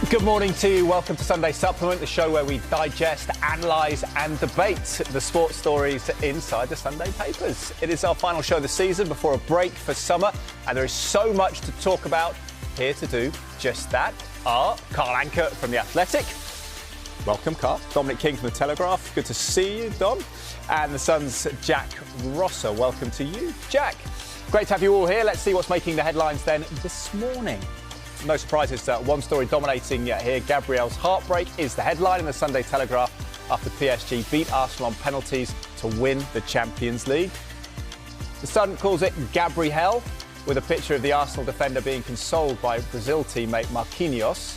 Good morning to you. Welcome to Sunday Supplement, the show where we digest, analyse and debate the sports stories inside the Sunday papers. It is our final show of the season before a break for summer, and there is so much to talk about. Here to do just that are Carl Anka from The Athletic. Welcome, Carl. Dominic King from The Telegraph. Good to see you, Dom. And The Sun's Jack Rosser. Welcome to you, Jack. Great to have you all here. Let's see what's making the headlines then this morning. No surprises, one story dominating here. Gabriel's heartbreak is the headline in the Sunday Telegraph after PSG beat Arsenal on penalties to win the Champions League. The Sun calls it Gabriel, with a picture of the Arsenal defender being consoled by Brazil teammate Marquinhos.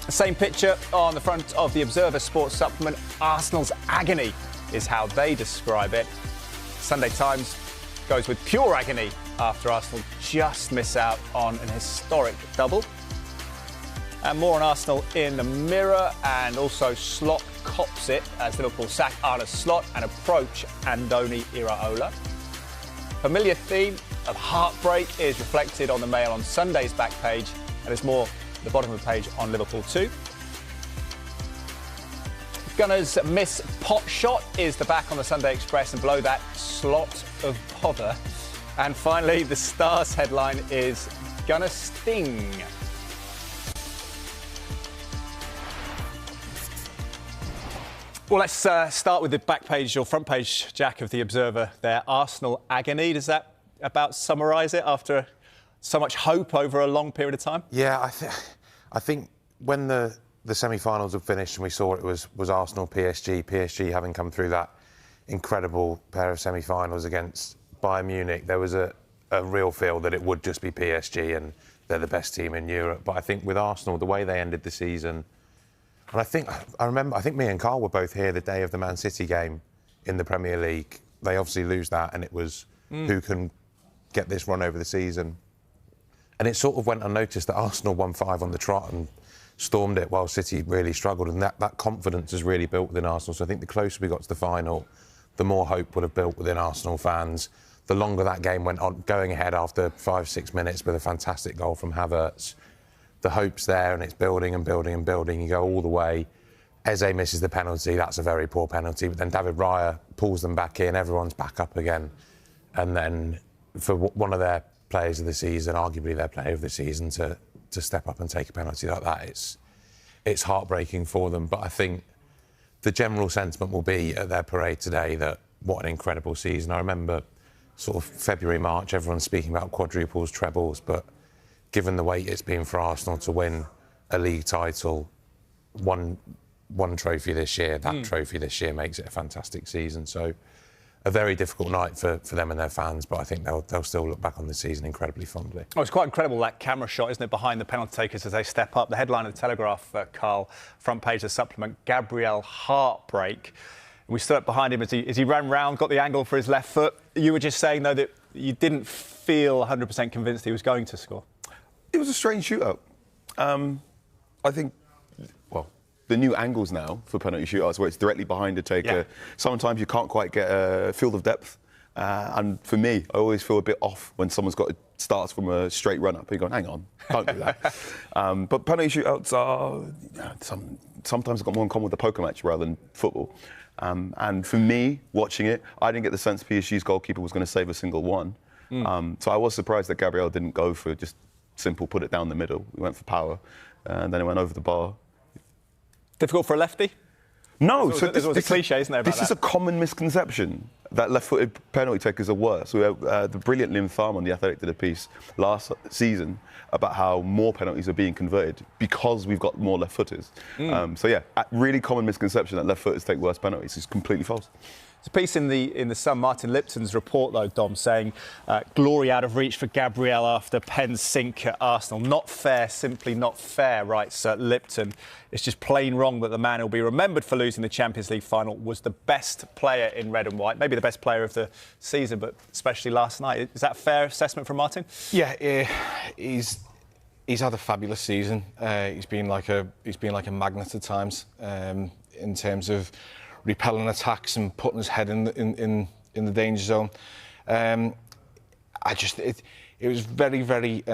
The same picture on the front of the Observer Sports Supplement. Arsenal's agony is how they describe it. Sunday Times goes with pure agony after Arsenal just miss out on an historic double. And more on Arsenal in the Mirror, and also Slot cops it as Liverpool sack Arne Slot and approach Andoni Iraola. Familiar theme of heartbreak is reflected on the Mail on Sunday's back page, and there's more at the bottom of the page on Liverpool too. Gunners miss pot shot is the back on the Sunday Express, and below that, Slot of bother. And finally, the Star's headline is Gunner Sting. Well, let's start with the back page or front page, Jack, of the Observer there. Arsenal agony. Does that about summarise it after so much hope over a long period of time? Yeah, I think when the semi-finals had finished and we saw it was Arsenal, PSG having come through that incredible pair of semi-finals against Bayern Munich, there was a real feel that it would just be PSG and they're the best team in Europe. But I think with Arsenal, the way they ended the season, and I remember me and Carl were both here the day of the Man City game in the Premier League. They obviously lose that, and it was who can get this run over the season. And it sort of went unnoticed that Arsenal won 5 on the trot and stormed it while City really struggled, and that confidence has really built within Arsenal. So I think the closer we got to the final, the more hope would have built within Arsenal fans. The longer that game went on, going ahead after 5-6 minutes with a fantastic goal from Havertz, the hope's there and it's building and building and building. You go all the way. Eze misses the penalty. That's a very poor penalty. But then David Raya pulls them back in. Everyone's back up again. And then for one of their players of the season, arguably their player of the season, to step up and take a penalty like that, it's heartbreaking for them. But I think the general sentiment will be at their parade today that what an incredible season. I remember sort of February, March, everyone's speaking about quadruples, trebles, but given the weight it's been for Arsenal to win a league title, one trophy this year, that trophy this year makes it a fantastic season. So a very difficult night for them and their fans, but I think they'll still look back on the season incredibly fondly. Oh, it's quite incredible, that camera shot, isn't it, behind the penalty takers as they step up. The headline of the Telegraph, Carl, front page of the supplement, Gabriel heartbreak. We stood up behind him as he ran round, got the angle for his left foot. You were just saying, though, that you didn't feel 100% convinced he was going to score. It was a strange shootout. I think, well, the new angles now for penalty shootouts where it's directly behind the taker, sometimes you can't quite get a field of depth. And for me, I always feel a bit off when someone's starts from a straight run up. You're going, hang on, can't do that. But penalty shootouts are, sometimes got more in common with the poker match rather than football. And for me, watching it, I didn't get the sense PSG's goalkeeper was going to save a single one. So I was surprised that Gabriel didn't go for just simple put it down the middle. He went for power, and then it went over the bar. Difficult for a lefty? No. There's always a cliche, isn't there, about This is a common misconception, that left-footed penalty takers are worse. We have the brilliant Liam Tharm on The Athletic did a piece last season about how more penalties are being converted because we've got more left-footers. So yeah, a really common misconception that left-footers take worse penalties is completely false. There's a piece in the Sun, Martin Lipton's report, though, Dom, saying glory out of reach for Gabriel after Penn's sink at Arsenal. Not fair, simply not fair, writes Lipton. It's just plain wrong that the man who'll be remembered for losing the Champions League final was the best player in red and white, maybe the best player of the season, but especially last night. Is that a fair assessment from Martin? Yeah, he's had a fabulous season. He's been like a magnet at times in terms of repelling attacks and putting his head in the danger zone. It was very, very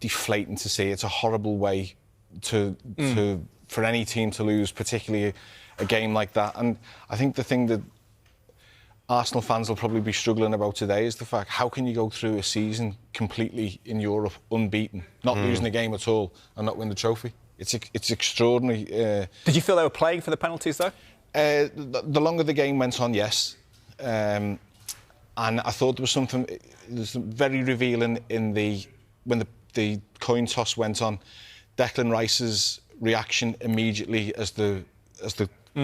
deflating to see. It's a horrible way for any team to lose, particularly a game like that. And I think the thing that Arsenal fans will probably be struggling about today is the fact, how can you go through a season completely in Europe unbeaten, not losing a game at all, and not win the trophy? It's extraordinary. Did you feel they were playing for the penalties, though? The longer the game went on, yes. And I thought there was something very revealing when the coin toss went on. Declan Rice's reaction immediately as the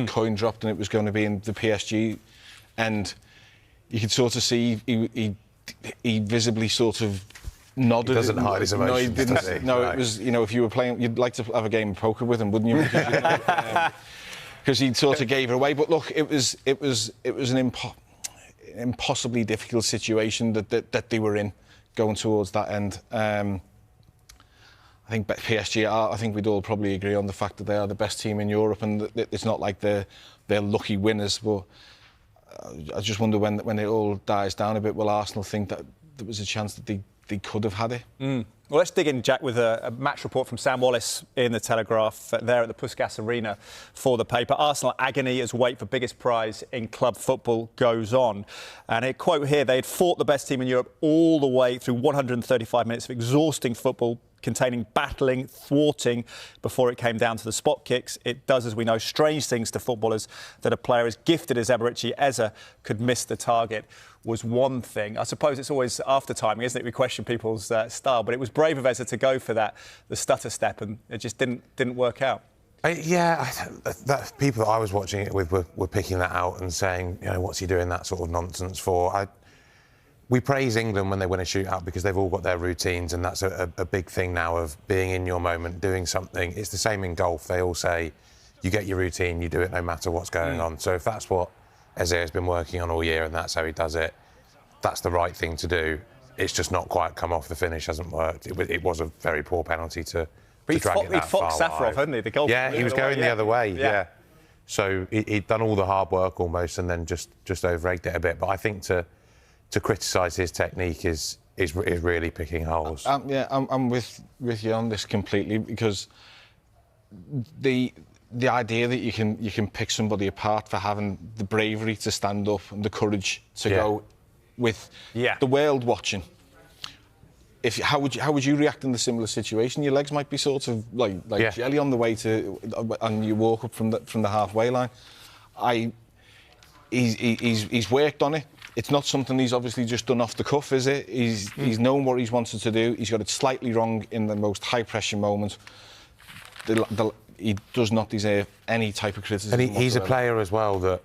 coin dropped and it was going to be in the PSG end. You could sort of see he visibly sort of nodded. He doesn't hide his emotions. No, he didn't. Does he? No, Right. It was, if you were playing, you'd like to have a game of poker with him, wouldn't you? Because he sort of gave it away. But look, it was an impossibly difficult situation that they were in going towards that end. I think PSG I think we'd all probably agree on the fact that they are the best team in Europe, and it's not like they're lucky winners. But I just wonder when it all dies down a bit, will Arsenal think that there was a chance that they could have had it? Well, let's dig in, Jack, with a match report from Sam Wallace in the Telegraph there at the Puskas Arena for the paper. Arsenal agony as wait for biggest prize in club football goes on. And a quote here, they had fought the best team in Europe all the way through 135 minutes of exhausting football, containing battling, thwarting, before it came down to the spot kicks. It does, as we know, strange things to footballers that a player as gifted as Eberechi Eze could miss the target was one thing. I suppose it's always after timing, isn't it? We question people's style, but it was brave of Eze to go for the stutter step, and it just didn't work out. People that I was watching it with were picking that out and saying, what's he doing that sort of nonsense for? We praise England when they win a shootout because they've all got their routines, and that's a big thing now of being in your moment, doing something. It's the same in golf. They all say, you get your routine, you do it no matter what's going on. So if that's what Eze has been working on all year and that's how he does it, that's the right thing to do. It's just not quite come off. The finish hasn't worked. It was a very poor penalty to drag it that far He'd foxed Safarov, hadn't he? The goal. Yeah, he was going the other way, yeah. So he'd done all the hard work almost and then just over-egged it a bit. But I think to criticise his technique is really picking holes. I'm with you on this completely, because the idea that you can pick somebody apart for having the bravery to stand up and the courage to go with the world watching. How would you react in the similar situation? Your legs might be sort of like jelly on the way to, and you walk up from the halfway line. He's worked on it. It's not something he's obviously just done off the cuff, is it? He's known what he's wanted to do. He's got it slightly wrong in the most high-pressure moment. He does not deserve any type of criticism. And he's a player as well that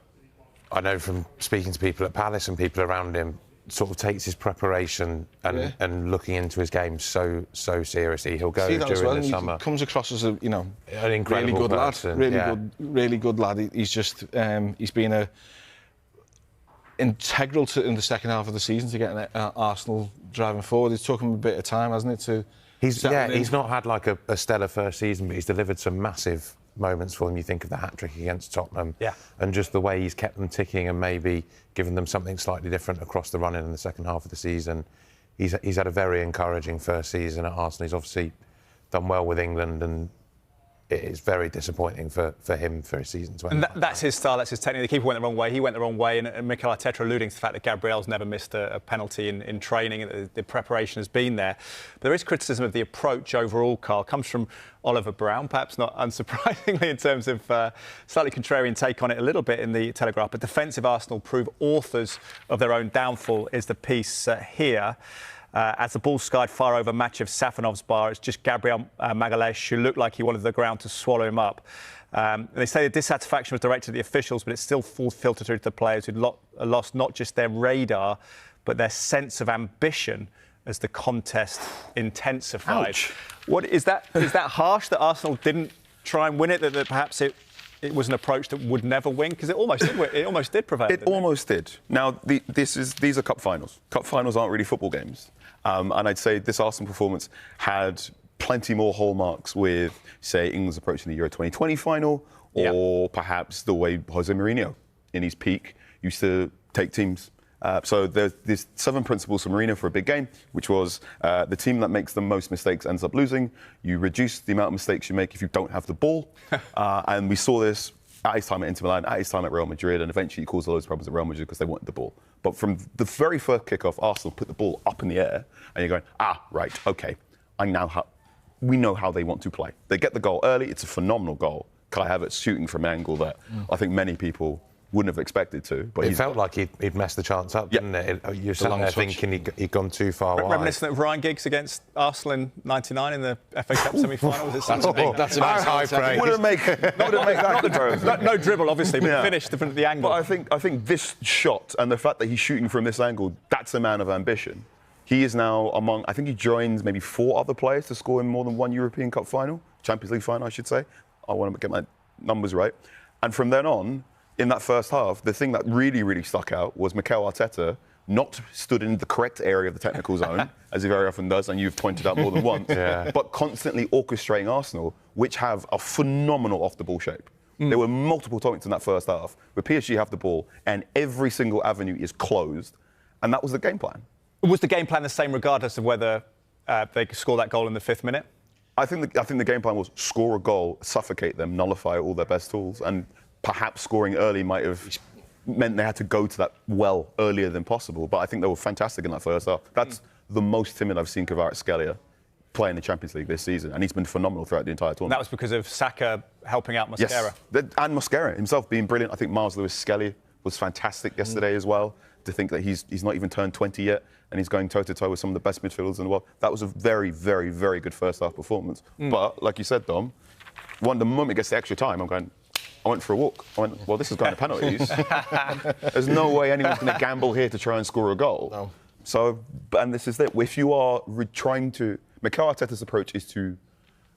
I know from speaking to people at Palace and people around him, sort of takes his preparation and looking into his game so seriously. He'll go during the summer. He comes across as an incredible really good person. lad, really good lad. He's just he's been integral in the second half of the season to getting Arsenal driving forward. It's took him a bit of time, hasn't it? He's not had like a stellar first season, but he's delivered some massive moments for them. You think of the hat-trick against Tottenham and just the way he's kept them ticking and maybe given them something slightly different across the run in the second half of the season. He's had a very encouraging first season at Arsenal. He's obviously done well with England, and it is very disappointing for him for his season to end. And that's his style, that's his technique. The keeper went the wrong way, he went the wrong way, and Mikel Arteta alluding to the fact that Gabriel's never missed a penalty in training, and the preparation has been there. But there is criticism of the approach overall, Carl. Comes from Oliver Brown, perhaps not unsurprisingly in terms of slightly contrarian take on it a little bit in the Telegraph. But defensive Arsenal prove authors of their own downfall is the piece here. As the ball skied far over Maciej Safanov's bar, it's just Gabriel Magalhaes who looked like he wanted the ground to swallow him up. They say the dissatisfaction was directed at the officials, but it's still filtered through to the players who'd lost not just their radar, but their sense of ambition as the contest intensified. Ouch. What is that? Is that harsh that Arsenal didn't try and win it? That perhaps it was an approach that would never win, because it almost did. It almost did prevail. It almost did. Now these are cup finals. Cup finals aren't really football games. And I'd say this Arsenal performance had plenty more hallmarks with, say, England's approach in the Euro 2020 final, or perhaps the way Jose Mourinho, in his peak, used to take teams So there's this 7 principles for Mourinho for a big game, which was the team that makes the most mistakes ends up losing. You reduce the amount of mistakes you make if you don't have the ball. And we saw this at his time at Inter Milan, at his time at Real Madrid, and eventually he caused loads of problems at Real Madrid because they wanted the ball. But from the very first kickoff, Arsenal put the ball up in the air, and you're going, right, okay, we know how they want to play. They get the goal early, it's a phenomenal goal. Kai Havertz shooting from an angle that I think many people wouldn't have expected to. But it felt like he'd messed the chance up, didn't it? You sat there thinking he'd gone too far wide. Reminiscent of Ryan Giggs against Arsenal in '99 in the FA Cup semi-final. That's a nice high praise. Wouldn't make that comparison. No dribble, obviously, but finished the angle. But I think this shot and the fact that he's shooting from this angle, that's a man of ambition. He is now I think he joins maybe 4 other players to score in more than one European Cup final, Champions League final, I should say. I want to get my numbers right. And from then on, in that first half, the thing that really, really stuck out was Mikel Arteta not stood in the correct area of the technical zone, as he very often does, and you've pointed out more than once, but constantly orchestrating Arsenal, which have a phenomenal off-the-ball shape. There were multiple points in that first half where PSG have the ball and every single avenue is closed, and that was the game plan. Was the game plan the same regardless of whether they could score that goal in the 5th minute? I think the game plan was score a goal, suffocate them, nullify all their best tools, and perhaps scoring early might have meant they had to go to that well earlier than possible. But I think they were fantastic in that first half. That's the most timid I've seen Kvaratskhelia play in the Champions League this season, and he's been phenomenal throughout the entire tournament. That was because of Saka helping out Mosquera. Yes, and Mosquera himself being brilliant. I think Miles Lewis-Skelly was fantastic yesterday as well. To think that he's not even turned 20 yet, and he's going toe-to-toe with some of the best midfielders in the world. That was a very, very, very good first-half performance. But, like you said, Dom, the moment it gets to extra time, I went for a walk. I went, well, this is going to penalties. There's no way anyone's going to gamble here to try and score a goal. No. So, and this is it. If you are trying to... Mikel Arteta's approach is to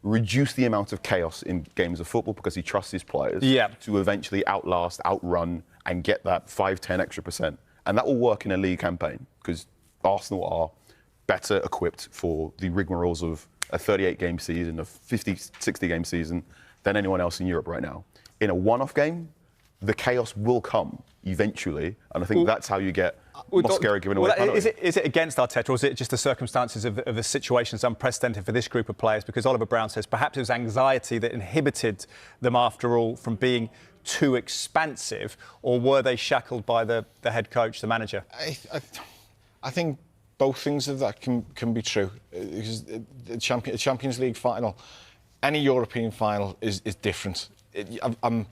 reduce the amount of chaos in games of football because he trusts his players to eventually outlast, outrun, and get that 5-10 extra %. And that will work in a league campaign because Arsenal are better equipped for the rigmaroles of a 38-game season, a 50, 60-game season than anyone else in Europe right now. In a one-off game, the chaos will come eventually, and I think that's how you get Mosquera giving away penalties. Is it against Arteta, or is it just the circumstances of the situations unprecedented for this group of players? Because Oliver Brown says perhaps it was anxiety that inhibited them, after all, from being too expansive, or were they shackled by the head coach, the manager? I think both things of that can be true. Because the Champions League final, any European final is different. I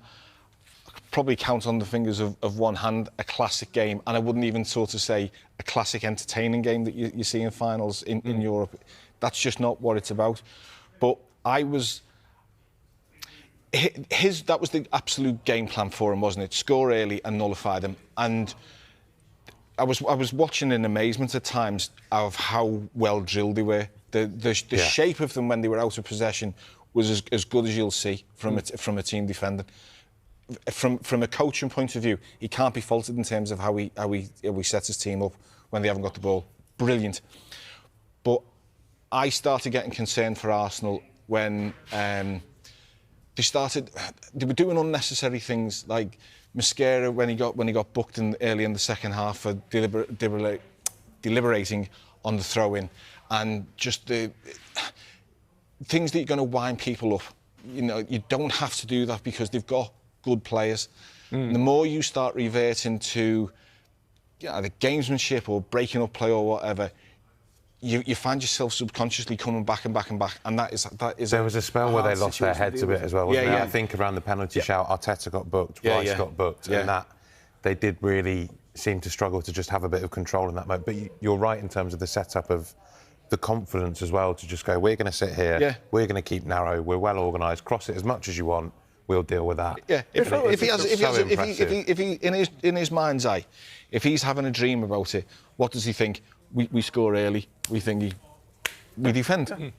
probably count on the fingers of one hand a classic game, and I wouldn't even sort of say a classic entertaining game that you see in finals in Europe. That's just not what it's about. But that was the absolute game plan for him, wasn't it? Score early and nullify them. And I was watching in amazement at times of how well drilled they were. The shape of them when they were out of possession was as good as you'll see from a team defending. From a coaching point of view, he can't be faulted in terms of how he sets his team up when they haven't got the ball. Brilliant. But I started getting concerned for Arsenal when they were doing unnecessary things, like Mosquera when he got booked early in the second half for deliberating on the throw-in, and just the things that you're going to wind people up. You know, you don't have to do that because they've got good players. The more you start reverting to the gamesmanship or breaking up play or whatever, you find yourself subconsciously coming back and back and back, and that is. There was a spell where they lost their heads a bit as well, wasn't there? I think around the penalty shout, Arteta got booked, Rice got booked, and that they did really seem to struggle to just have a bit of control in that moment. But you're right in terms of the setup of the confidence as well to just go, we're going to sit here, we're going to keep narrow, we're well organised, cross it as much as you want, we'll deal with that. Yeah, if he in his mind's eye, if he's having a dream about it, what does he think? We score early. We think we defend.